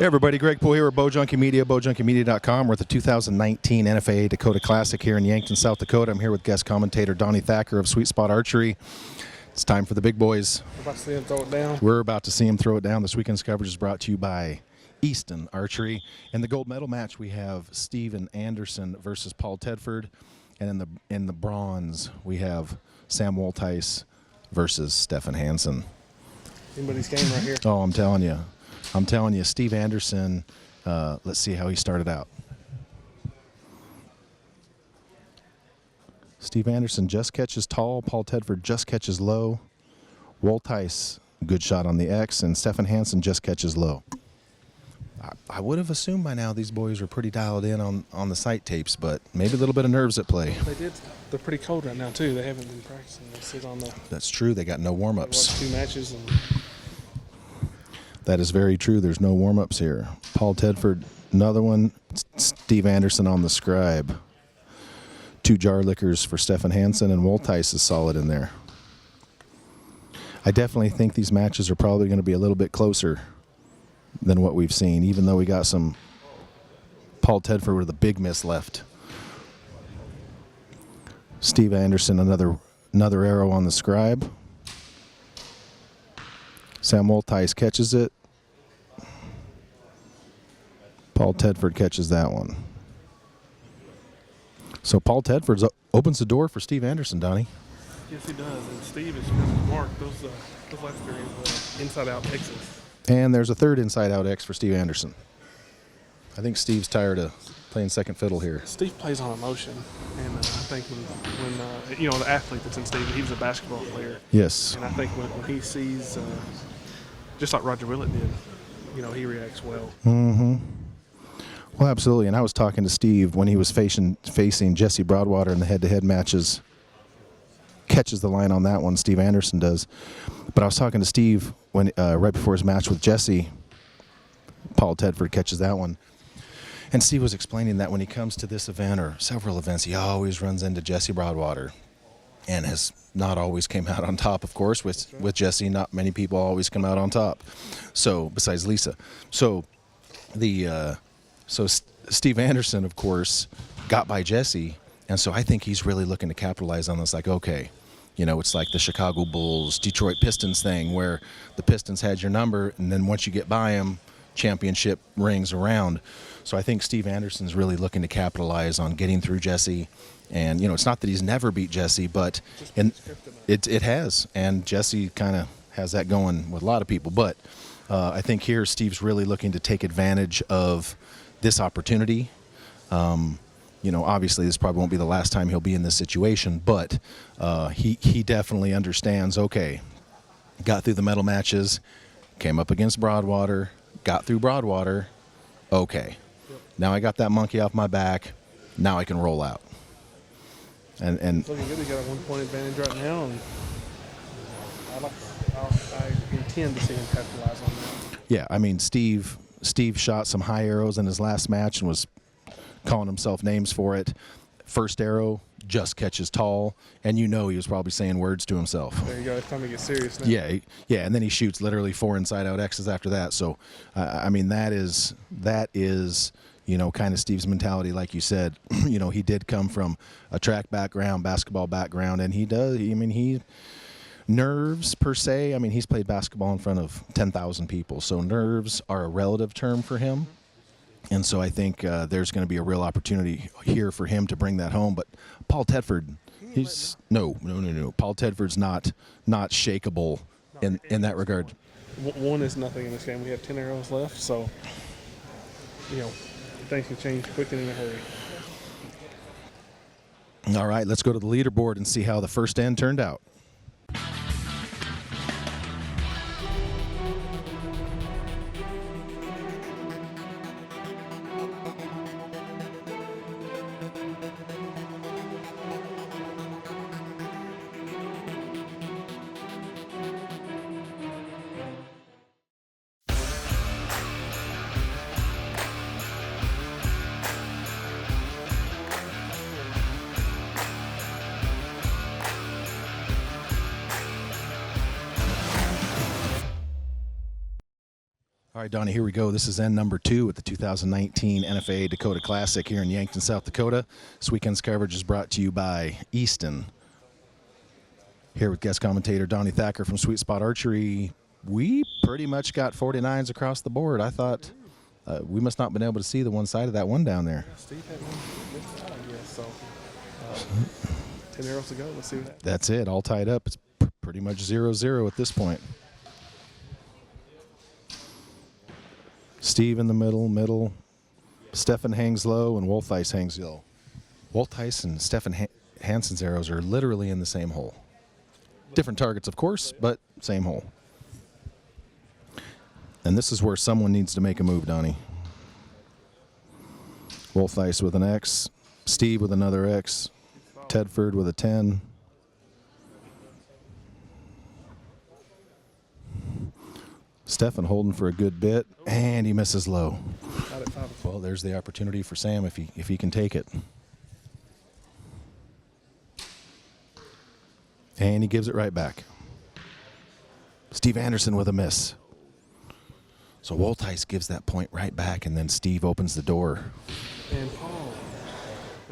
Hey everybody, Greg Poole here with Bowjunky Media, bowjunkymedia.com. We're at the 2019 NFAA Dakota Classic here in Yankton, South Dakota. I'm here with guest commentator Donnie Thacker of Sweet Spot Archery. It's time for the big boys. We're about to see him throw it down. We're about to see him throw it down. This weekend's coverage is brought to you by Easton Archery. In the gold medal match, we have Steven Anderson versus Paul Tedford. And in the bronze, we have Sam Woltheis versus Stefan Hansen. Anybody's game right here. Oh, I'm telling you, Steve Anderson, let's see how he started out. Steve Anderson just catches tall. Paul Tedford just catches low. Woltheis, good shot on the X. And Stefan Hansen just catches low. I would have assumed by now these boys were pretty dialed in on the sight tapes, but maybe a little bit of nerves at play. They're pretty cold right now, too. They haven't been practicing. They sit on the... That's true. They got no warm-ups. Watch 2 matches and... That is very true. There's no warm-ups here. Paul Tedford, another one. Steve Anderson on the scribe. 2 jar liquors for Stefan Hansen, and Woltheis is solid in there. I definitely think these matches are probably going to be a little bit closer than what we've seen, even though we got some Paul Tedford with a big miss left. Steve Anderson, another arrow on the scribe. Sam Woltheis catches it. Paul Tedford catches that one. So Paul Tedford opens the door for Steve Anderson, Donnie. Yes, he does. And Steve is going to mark those last 3 inside-out X's. And there's a third inside-out X for Steve Anderson. I think Steve's tired of playing second fiddle here. Steve plays on emotion. And I think when the athlete that's in Steve, he was a basketball player. Yes. And I think when he sees, just like Roger Willett did, he reacts well. Mm-hmm. Well, absolutely. And I was talking to Steve when he was facing Jesse Broadwater in the head-to-head matches. Catches the line on that one, Steve Anderson does. But I was talking to Steve when right before his match with Jesse. Paul Tedford catches that one. And Steve was explaining that when he comes to this event or several events, he always runs into Jesse Broadwater and has not always came out on top, of course. With Jesse, not many people always come out on top. So, besides Lisa. So, Steve Anderson, of course, got by Jesse, and so I think he's really looking to capitalize on this. Like, okay, it's like the Chicago Bulls, Detroit Pistons thing, where the Pistons had your number, and then once you get by them, championship rings around. So I think Steve Anderson's really looking to capitalize on getting through Jesse. And, it's not that he's never beat Jesse, but it has. And Jesse kind of has that going with a lot of people. But I think here Steve's really looking to take advantage of this opportunity. Obviously this probably won't be the last time he'll be in this situation, but he definitely understands, okay, got through the medal matches, came up against Broadwater, got through Broadwater, okay. Now I got that monkey off my back, now I can roll out. And it's looking good. He got a 1-point advantage right now, and I intend to see him capitalize on that. Yeah, I mean, Steve shot some high arrows in his last match and was calling himself names for it. First arrow just catches tall, and he was probably saying words to himself. There you go. It's time to get serious now. Yeah, and then he shoots literally 4 inside-out X's after that. So, I mean, that is kind of Steve's mentality, like you said. He did come from a track background, basketball background, and he nerves per se. I mean, he's played basketball in front of 10,000 people, so nerves are a relative term for him. And so I think there's going to be a real opportunity here for him to bring that home. But Paul Tedford, no. Paul Tedford's not shakeable in that regard. 1 is nothing in this game. We have 10 arrows left, so things can change quick and in a hurry. All right, let's go to the leaderboard and see how the first end turned out. All right, Donnie, here we go. This is end number 2 at the 2019 NFA Dakota Classic here in Yankton, South Dakota. This weekend's coverage is brought to you by Easton. Here with guest commentator Donnie Thacker from Sweet Spot Archery. We pretty much got 49s across the board. I thought we must not have been able to see the one side of that one down there. Yeah, Steve had one missed out, I guess. So 10 arrows to go. Let's see what happens. That's it, all tied up. It's pretty much 0-0 at this point. Steve in the middle. Stefan hangs low, and Woltheis hangs low. Woltheis and Stefan Hansen's arrows are literally in the same hole. Different targets, of course, but same hole. And this is where someone needs to make a move, Donnie. Woltheis with an X, Steve with another X, Tedford with a 10. Stefan holding for a good bit, and he misses low. Well, there's the opportunity for Sam if he can take it. And he gives it right back. Steve Anderson with a miss. So Woltheis gives that point right back, and then Steve opens the door. And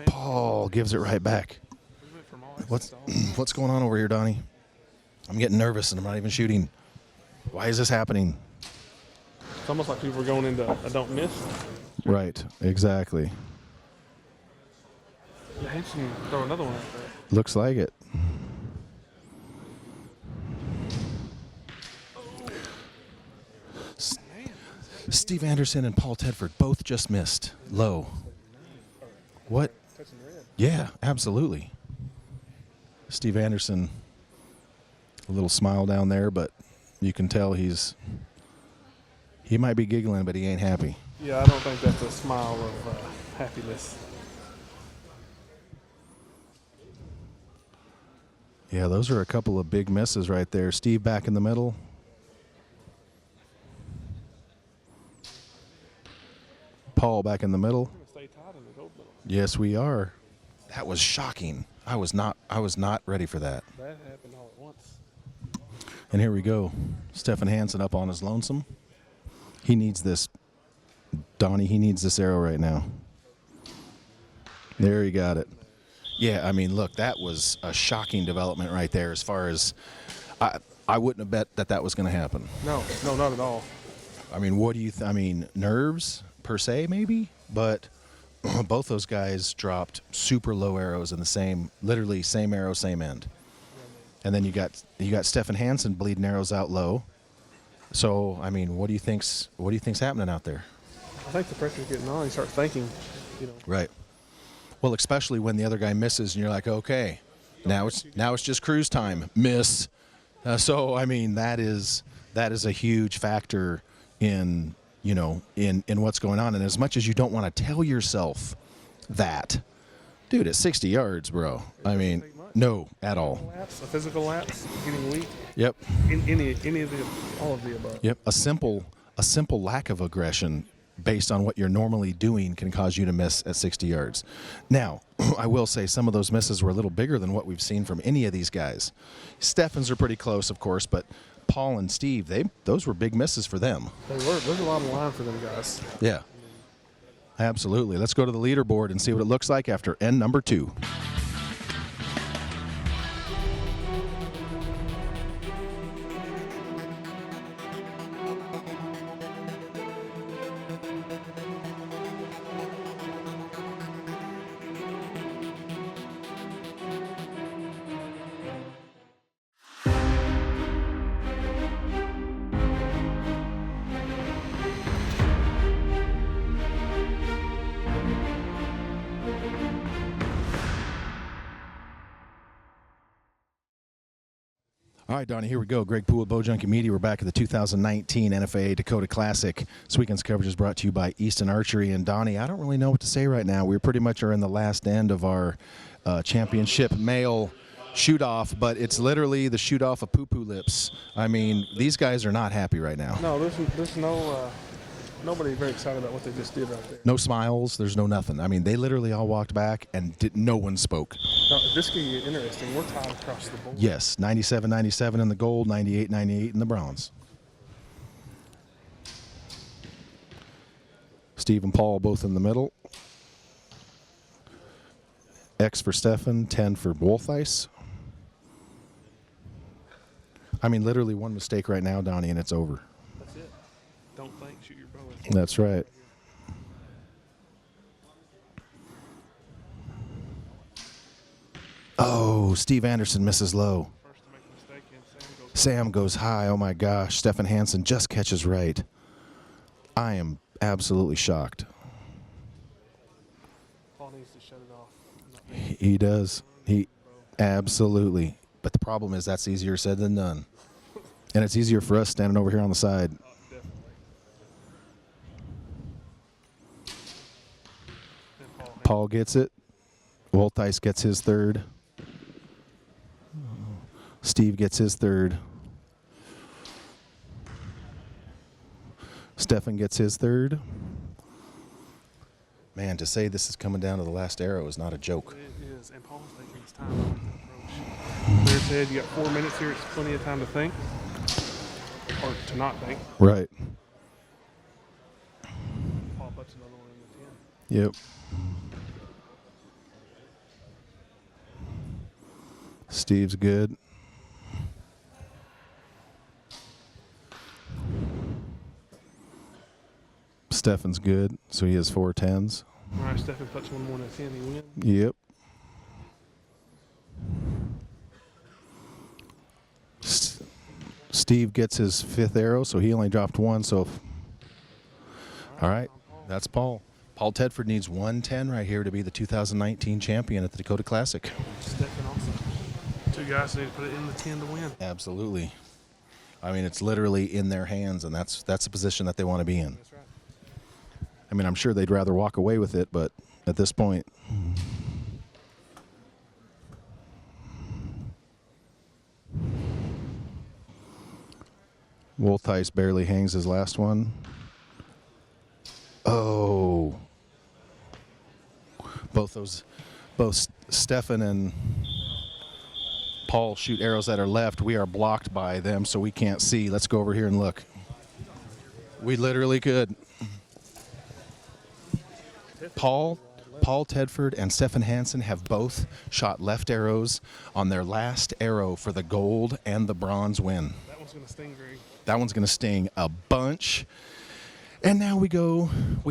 Paul gives it right back. What's going on over here, Donnie? I'm getting nervous, and I'm not even shooting. Why is this happening? It's almost like people were going into a don't miss. Right, exactly. Yeah, Hanson throw another one out there. Looks like it. Steve Anderson and Paul Tedford both just missed low. What? Yeah, absolutely. Steve Anderson, a little smile down there, but you can tell he might be giggling, but he ain't happy. Yeah, I don't think that's a smile of happiness. Yeah, those are a couple of big misses right there. Steve back in the middle. Paul back in the middle. We're gonna stay tied in the gold medal. Yes, we are. That was shocking. I was not ready for that. That happened all at once. And here we go. Stefan Hansen up on his lonesome. He needs this. Donnie, he needs this arrow right now. There, he got it. Yeah, I mean, look, that was a shocking development right there as far as I wouldn't have bet that was going to happen. No, not at all. I mean, what do you I mean, nerves per se maybe, but both those guys dropped super low arrows in the same, literally same arrow, same end. And then you got Stefan Hansen bleeding arrows out low. So, I mean, what do you think's happening out there? I think the pressure's getting on. You start thinking, Right. Well, especially when the other guy misses and you're like, okay, now it's just cruise time. Miss. So, I mean, that is a huge factor in what's going on. And as much as you don't want to tell yourself that, dude, at 60 yards, bro, I mean, no, at all. a physical lapse, getting weak. Yep. Any of all of the above. Yep. A simple lack of aggression based on what you're normally doing can cause you to miss at 60 yards. Now, I will say some of those misses were a little bigger than what we've seen from any of these guys. Stefan's are pretty close, of course, but Paul and Steve, those were big misses for them. They were. There's a lot of line for them guys. Yeah. Absolutely. Let's go to the leaderboard and see what it looks like after end number 2. All right, Donnie, here we go. Greg Poole with Bowjunky Media. We're back at the 2019 NFA Dakota Classic. This weekend's coverage is brought to you by Easton Archery. And, Donnie, I don't really know what to say right now. We pretty much are in the last end of our championship male shoot-off, but it's literally the shoot-off of poo-poo lips. I mean, these guys are not happy right now. No, there's no nobody very excited about what they just did right there. No smiles. There's no nothing. I mean, they literally all walked back, and no one spoke. No, this could get interesting. We're tied across the board. Yes, 97-97 in the gold, 98-98 in the bronze. Steve and Paul both in the middle. X for Stefan, 10 for Wolfice. I mean, literally one mistake right now, Donnie, and it's over. That's it. Don't think, shoot your bow. That's right. Oh, Steve Anderson misses low. First to make a mistake, and Sam goes high. Oh my gosh. Stefan Hansen just catches right. I am absolutely shocked. Paul needs to shut it off. He does. He absolutely. But the problem is that's easier said than done. And it's easier for us standing over here on the side. Definitely. And Paul gets it. Woltice gets his third. Steve gets his third. Stefan gets his third. Man, to say this is coming down to the last arrow is not a joke. It is, and Paul's taking his time on the approach. Clear said, you got 4 minutes here. It's plenty of time to think, or to not think. Right. Paul puts another one in the 10. Yep. Steve's good. Stefan's good, so he has 4 10s. All right, Stefan puts one more in the 10. He wins. Yep. Steve gets his 5th arrow, so he only dropped 1. So, all right, that's Paul. Paul Tedford needs 110 right here to be the 2019 champion at the Dakota Classic. Stefan also. 2 guys need to put it in the 10 to win. Absolutely. I mean, it's literally in their hands, and that's the position that they want to be in. That's right. I mean, I'm sure they'd rather walk away with it, but at this point. Woltice barely hangs his last one. Oh. Both Stefan and Paul shoot arrows that are left. We are blocked by them, so we can't see. Let's go over here and look. We literally could. Paul Tedford and Stefan Hansen have both shot left arrows on their last arrow for the gold and the bronze win. That one's going to sting, Greg. That one's going to sting a bunch. And now we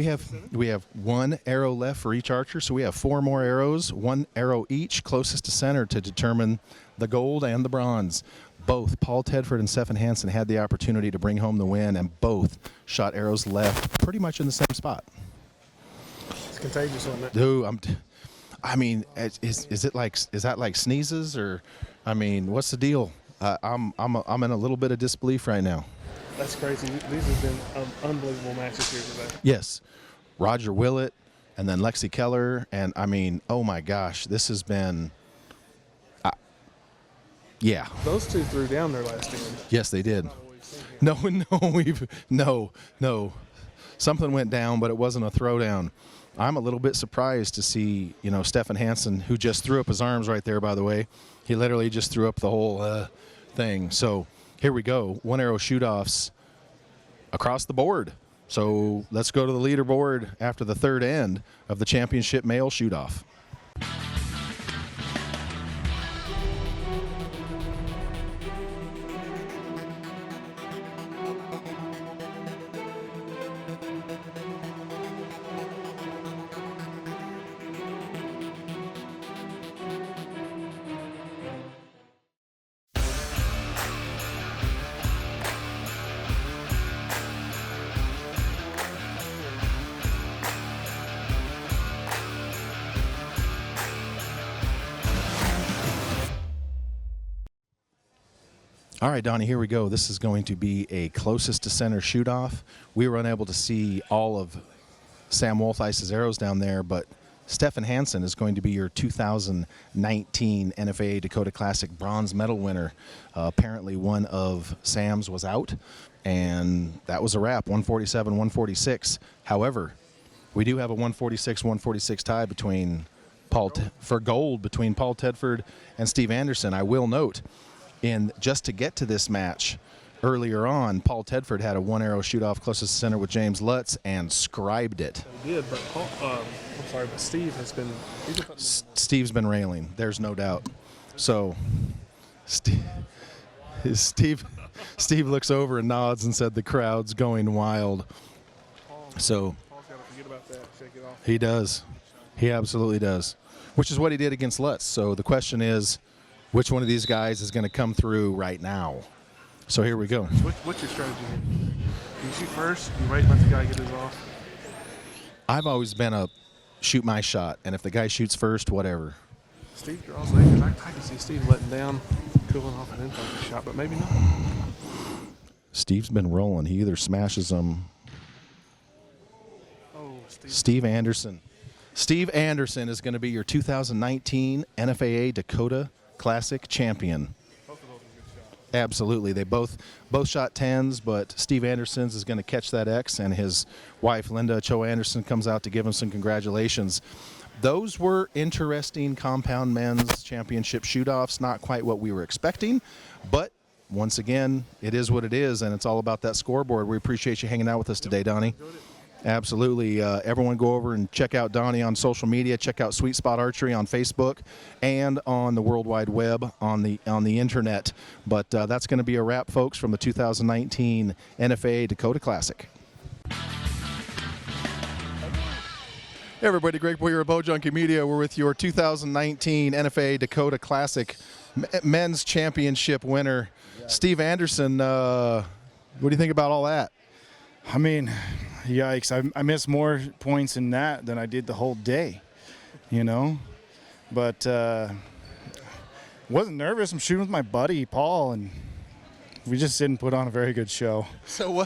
have 1 arrow left for each archer, so we have 4 more arrows, 1 arrow each, closest to center to determine the gold and the bronze. Both Paul Tedford and Stefan Hansen had the opportunity to bring home the win, and both shot arrows left pretty much in the same spot. It's contagious on that. Dude, I mean, is that like sneezes, or, I mean, what's the deal? I'm in a little bit of disbelief right now. That's crazy. These have been unbelievable matches here today. Yes, Roger Willett, and then Lexi Keller, and I mean, oh my gosh, this has been, yeah. Those 2 threw down their last end. Yes, they did. No. Something went down, but it wasn't a throwdown. I'm a little bit surprised to see, Stefan Hansen, who just threw up his arms right there, by the way. He literally just threw up the whole thing. So here we go. 1 arrow shoot-offs across the board. So let's go to the leaderboard after the 3rd end of the championship male shoot-off. All right, Donnie, here we go. This is going to be a closest to center shoot-off. We were unable to see all of Sam Wolthice's arrows down there, but Stefan Hansen is going to be your 2019 NFAA Dakota Classic bronze medal winner. Apparently one of Sam's was out, and that was a wrap, 147, 146. However, we do have a 146-146 tie between for gold between Paul Tedford and Steve Anderson. I will note, just to get to this match, earlier on, Paul Tedford had a one-arrow shoot-off closest to center with James Lutz and scribed it. He did, but I'm sorry, but Steve has been. Steve's been railing. There's no doubt. So, Steve looks over and nods and said, "The crowd's going wild." So Paul's got to forget about that. Shake it off. he does. He absolutely does. Which is what he did against Lutz. So the question is, which one of these guys is going to come through right now? So here we go. What's your strategy here? Do you shoot first? You wait, let the guy get his off? I've always been a shoot my shot, and if the guy shoots first, whatever. Steve draws late. I can see Steve letting down, cooling off, and then taking a shot, but maybe not. Steve's been rolling. He either smashes them. Oh, Steve Anderson. Steve Anderson is going to be your 2019 NFAA Dakota Classic champion. Both of those are good shots. Absolutely. They both shot 10s, but Steve Anderson's is going to catch that X, and his wife, Linda Cho Anderson, comes out to give him some congratulations. Those were interesting compound men's championship shoot-offs. Not quite what we were expecting, but once again, it is what it is, and it's all about that scoreboard. We appreciate you hanging out with us today, Donnie. Absolutely. Everyone go over and check out Donnie on social media. Check out Sweet Spot Archery on Facebook and on the World Wide Web on the internet. But that's going to be a wrap, folks, from the 2019 NFAA Dakota Classic. Hey everybody, Greg Boyer of Bowjunky Media. We're with your 2019 NFAA Dakota Classic men's championship winner, Steve Anderson. What do you think about all that? I mean, yikes. I missed more points in that than I did the whole day, you know. But wasn't nervous. I'm shooting with my buddy, Paul, and we just didn't put on a very good show. So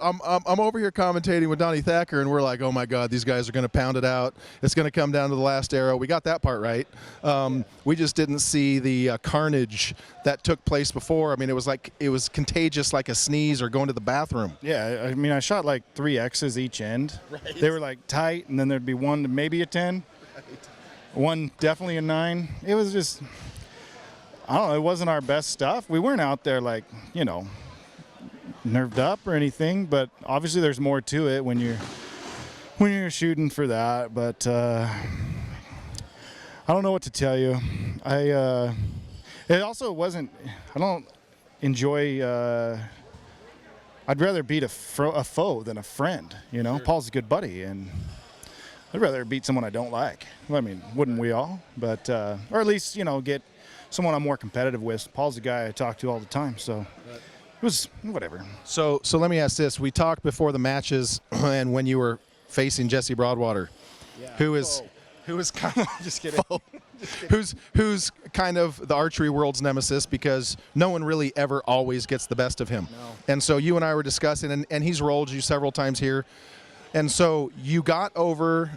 I'm over here commentating with Donnie Thacker, and we're like, oh my God, these guys are going to pound it out. It's going to come down to the last arrow. We got that part right. We just didn't see the carnage that took place before. I mean, it was contagious, like a sneeze or going to the bathroom. Yeah, I mean, I shot like 3 X's each end. Right. They were like tight, and then there'd be one to maybe a 10, right. One definitely a 9. It was just, I don't know, it wasn't our best stuff. We weren't out there like, you know, nerved up or anything, but obviously there's more to it when you're shooting for that. But I don't know what to tell you. It also wasn't, I don't enjoy, I'd rather beat a foe than a friend, you know. Sure. Paul's a good buddy, and I'd rather beat someone I don't like. Well, I mean, wouldn't we all? But, or at least, you know, get someone I'm more competitive with. Paul's a guy I talk to all the time, so it was whatever. So let me ask this. We talked before the matches and when you were facing Jesse Broadwater, who is kind of just kidding. who's kind of the archery world's nemesis, because no one really ever always gets the best of him. No. And so you and I were discussing, and he's rolled you several times here. And so you got over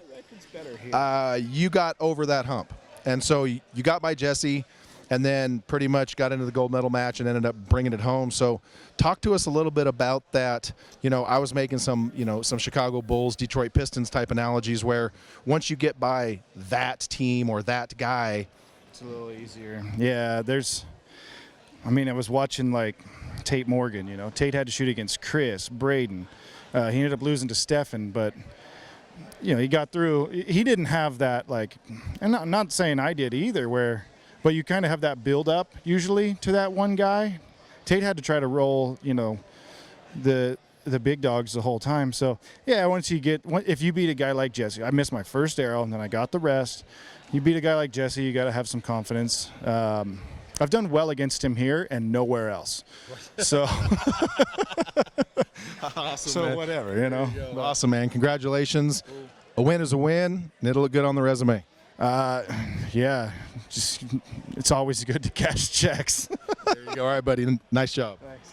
that hump. And so you got by Jesse, and then pretty much got into the gold medal match and ended up bringing it home. So talk to us a little bit about that. You know, I was making some Chicago Bulls, Detroit Pistons type analogies where once you get by that team or that guy, it's a little easier. Yeah, I was watching like Tate Morgan, you know. Tate had to shoot against Chris, Braden. He ended up losing to Stefan, but you know, he got through. He didn't have that, like, and I'm not saying I did either, but you kind of have that build up usually to that one guy. Tate had to try to roll, you know, the big dogs the whole time. So yeah, if you beat a guy like Jesse, I missed my first arrow and then I got the rest. You beat a guy like Jesse, you got to have some confidence. I've done well against him here and nowhere else. So, awesome, so man. Whatever, you know. Awesome, man. Congratulations. A win is a win, and it'll look good on the resume. Yeah, just it's always good to cash checks. There you go. All right, buddy. Nice job. Thanks.